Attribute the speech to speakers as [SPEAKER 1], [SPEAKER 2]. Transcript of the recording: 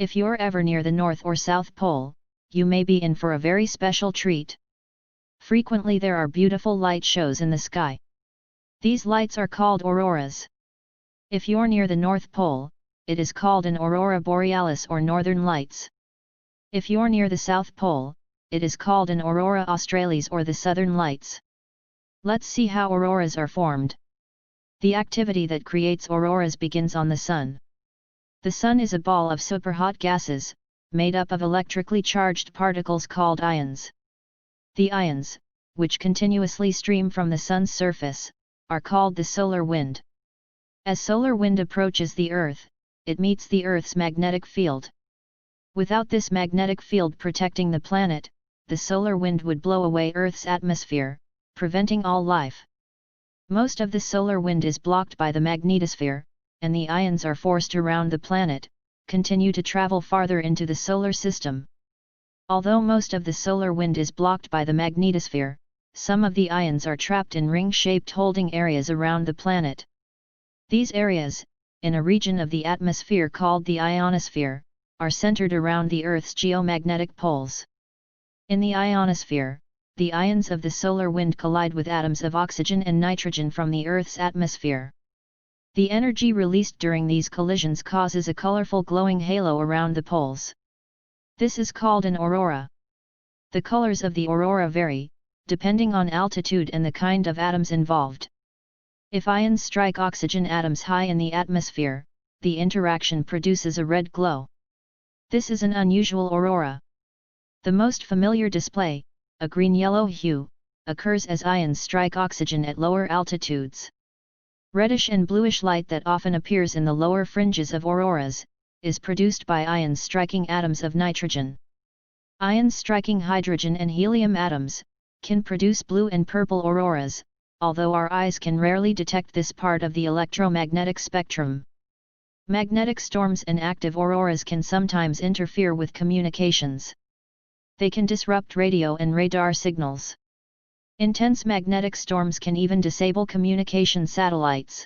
[SPEAKER 1] If you're ever near the North or South Pole, you may be in for a very special treat. Frequently there are beautiful light shows in the sky. These lights are called auroras. If you're near the North Pole, it is called an aurora borealis or northern lights. If you're near the South Pole, it is called an aurora australis or the southern lights. Let's see how auroras are formed. The activity that creates auroras begins on the Sun. The Sun is a ball of superhot gases, made up of electrically charged particles called ions. The ions, which continuously stream from the Sun's surface, are called the solar wind. As solar wind approaches the Earth, it meets the Earth's magnetic field. Without this magnetic field protecting the planet, the solar wind would blow away Earth's atmosphere, preventing all life. Most of the solar wind is blocked by the magnetosphere, and the ions are forced around the planet, continue to travel farther into the solar system. Although most of the solar wind is blocked by the magnetosphere, some of the ions are trapped in ring-shaped holding areas around the planet. These areas, in a region of the atmosphere called the ionosphere, are centered around the Earth's geomagnetic poles. In the ionosphere, the ions of the solar wind collide with atoms of oxygen and nitrogen from the Earth's atmosphere. The energy released during these collisions causes a colorful glowing halo around the poles. This is called an aurora. The colors of the aurora vary, depending on altitude and the kind of atoms involved. If ions strike oxygen atoms high in the atmosphere, the interaction produces a red glow. This is an unusual aurora. The most familiar display, a green-yellow hue, occurs as ions strike oxygen at lower altitudes. Reddish and bluish light that often appears in the lower fringes of auroras, is produced by ions striking atoms of nitrogen. Ions striking hydrogen and helium atoms can produce blue and purple auroras, although our eyes can rarely detect this part of the electromagnetic spectrum. Magnetic storms and active auroras can sometimes interfere with communications. They can disrupt radio and radar signals. Intense magnetic storms can even disable communication satellites.